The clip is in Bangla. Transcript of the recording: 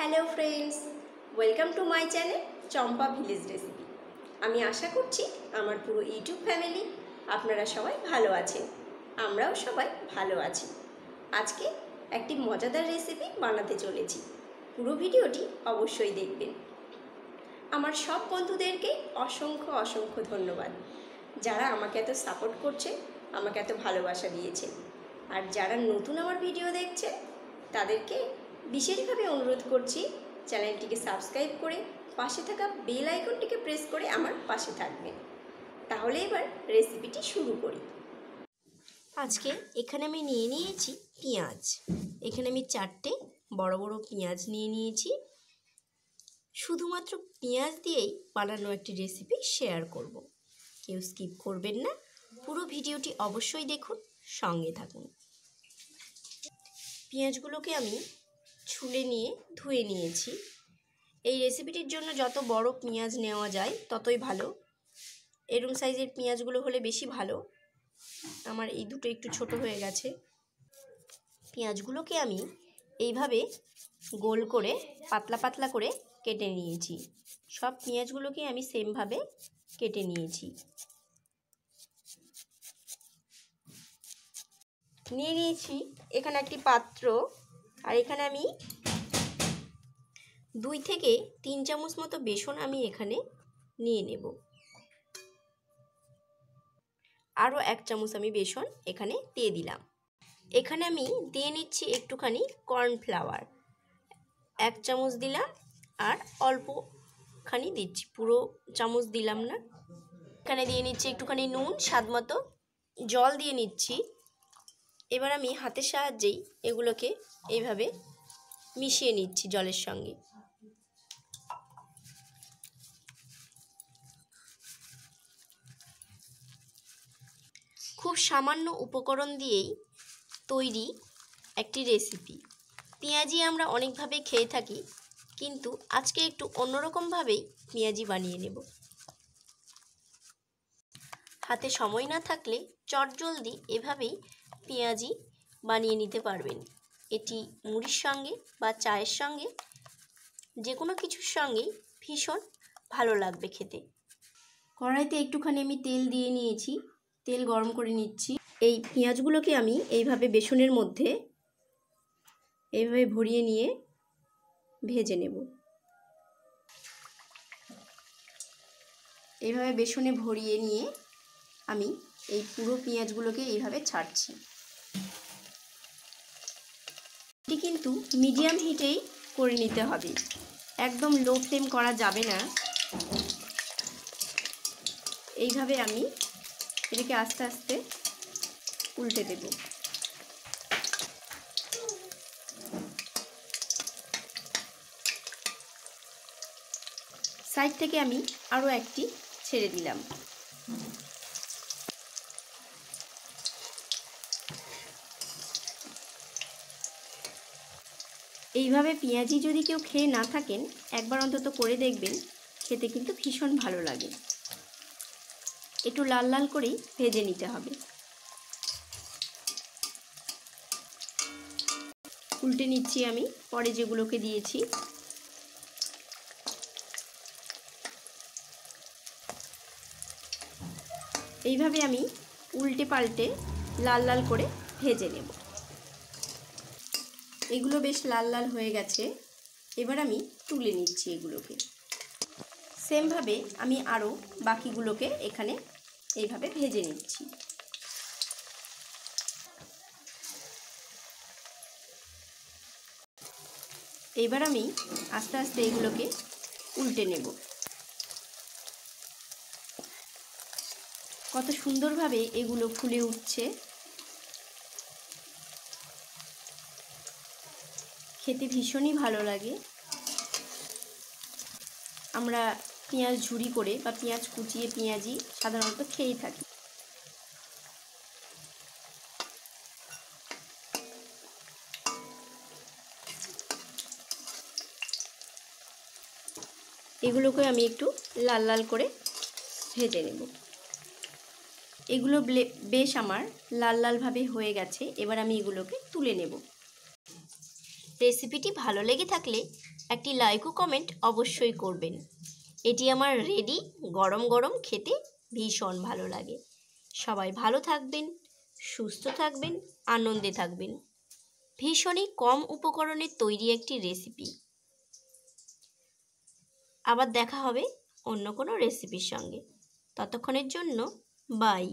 Hello friends, welcome to my channel Champa village recipe. আমি আশা করছি আমার পুরো ইউটিউব ফ্যামিলি আপনারা সবাই ভালো আছেন, আমরাও সবাই ভালো আছি। আজকে একটি মজাদার রেসিপি বানাতে চলেছি, পুরো ভিডিওটি অবশ্যই দেখবেন। আমার সব বন্ধুদেরকে অসংখ্য অসংখ্য ধন্যবাদ, যারা আমাকে এত সাপোর্ট করছে, আমাকে এত ভালোবাসা দিয়েছে। আর যারা নতুন আমার ভিডিও দেখছে তাদেরকে বিশেষভাবে অনুরোধ করছি চ্যানেলটিকে সাবস্ক্রাইব করে পাশে থাকা বেল আইকনটিকে প্রেস করে আমার পাশে থাকবেন। তাহলে এবার রেসিপিটি শুরু করি। আজকে এখানে আমি নিয়ে নিয়েছি পেঁয়াজ। এখানে আমি 4টে বড় বড় পেঁয়াজ নিয়ে নিয়েছি। শুধুমাত্র পেঁয়াজ দিয়েই বানানো একটি রেসিপি শেয়ার করব। কেউ স্কিপ করবেন না, পুরো ভিডিওটি অবশ্যই দেখুন, সঙ্গে থাকুন। পেঁয়াজগুলোকে আমি ছুলে নিয়ে ধুয়ে নিয়েছি। এই রেসিপিটির জন্য যত বড় পেঁয়াজ নেওয়া যায় ততই ভালো। এরকম সাইজের পেঁয়াজগুলো হলে বেশি ভালো। আমার এই দুটো একটু ছোট হয়ে গেছে। পেঁয়াজগুলোকে আমি এইভাবে গোল করে পাতলা পাতলা করে কেটে নিয়েছি। সব পেঁয়াজগুলোকে আমি সেমভাবে কেটে নিয়েছি। নিয়ে নিয়েছি এখানে একটি পাত্র, আর এখানে আমি 2 থেকে 3 চামচ মতো বেসন আমি এখানে নিয়ে নেব। আরও 1 চামচ আমি বেসন এখানে দিয়ে দিলাম। এখানে আমি দিয়ে নিচ্ছি একটুখানি কর্নফ্লাওয়ার, 1 চামচ দিলাম, আর অল্পখানি দিচ্ছি, পুরো চামচ দিলাম না। এখানে দিয়ে নিচ্ছি একটুখানি নুন, স্বাদ মতো জল দিয়ে নিচ্ছি। এবার আমি হাতের সাহায্যেই এগুলোকে এইভাবে মিশিয়ে নিচ্ছি জলের সঙ্গে। খুব সামান্য উপকরণ দিয়েই তৈরি একটি রেসিপি। পেঁয়াজি আমরা অনেকভাবে খেয়ে থাকি, কিন্তু আজকে একটু অন্যরকমভাবেই পেঁয়াজি বানিয়ে নেব। হাতে সময় না থাকলে চটজলদি এভাবেই পেঁয়াজি বানিয়ে নিতে পারবেন। এটি মুড়ির সঙ্গে বা চায়ের সঙ্গে, যে কোনো কিছুর সঙ্গেই ভীষণ ভালো লাগবে খেতে। কড়াইতে একটুখানি আমি তেল দিয়ে নিয়েছি, তেল গরম করে নিচ্ছি। এই পেঁয়াজগুলোকে আমি এইভাবে বেসনের মধ্যে এইভাবে ভরিয়ে নিয়ে ভেজে নেব। এইভাবে বেসনে ভরিয়ে নিয়ে আমি এই পুরো পেঁয়াজগুলোকে এইভাবে ছাড়ছি। এটি কিন্তু মিডিয়াম হিটেই করে নিতে হবে, একদম লো ফ্লেম করা যাবে না। এইভাবে আমি এটাকে আস্তে আস্তে উল্টে দেব। সাইড থেকে আমি আরও একটি ছেড়ে দিলাম। এইভাবে পেঁয়াজি যদি কেউ খেয়ে না থাকেন, একবার অন্তত করে দেখবেন, খেতে কিন্তু ভীষণ ভালো লাগে। একটু লাল লাল করেই ভেজে নিতে হবে। উল্টে নিচ্ছি আমি পরে যেগুলোকে দিয়েছি। এইভাবে আমি উল্টে পাল্টে লাল লাল করে ভেজে নেব। এগুলো বেশ লাল লাল হয়ে গেছে। এবার আমি তুলে নিচ্ছি এগুলোকে। সেমভাবে আমি আরও বাকিগুলোকে এখানে এইভাবে ভেজে নিচ্ছি। এবার আমি আস্তে আস্তে এগুলোকে উল্টে নেব। কত সুন্দরভাবে এগুলো ফুলে উঠছে, খেতে ভীষণই ভালো লাগে। আমরা পেঁয়াজ ঝুরি করে বা পেঁয়াজ কুচিয়ে পেঁয়াজি সাধারণত খেয়ে থাকি। এগুলোকে আমি একটু লাল লাল করে ভেজে নেব। এগুলো বেশ আমার লাল লালভাবে হয়ে গেছে। এবার আমি এগুলোকে তুলে নেব। রেসিপিটি ভালো লেগে থাকলে একটি লাইক ও কমেন্ট অবশ্যই করবেন। এটি আমার রেডি, গরম গরম খেতে ভীষণ ভালো লাগে। সবাই ভালো থাকবেন, সুস্থ থাকবেন, আনন্দে থাকবেন। ভীষণই কম উপকরণে তৈরি একটি রেসিপি। আবার দেখা হবে অন্য কোনো রেসিপির সঙ্গে। ততক্ষণের জন্য বাই।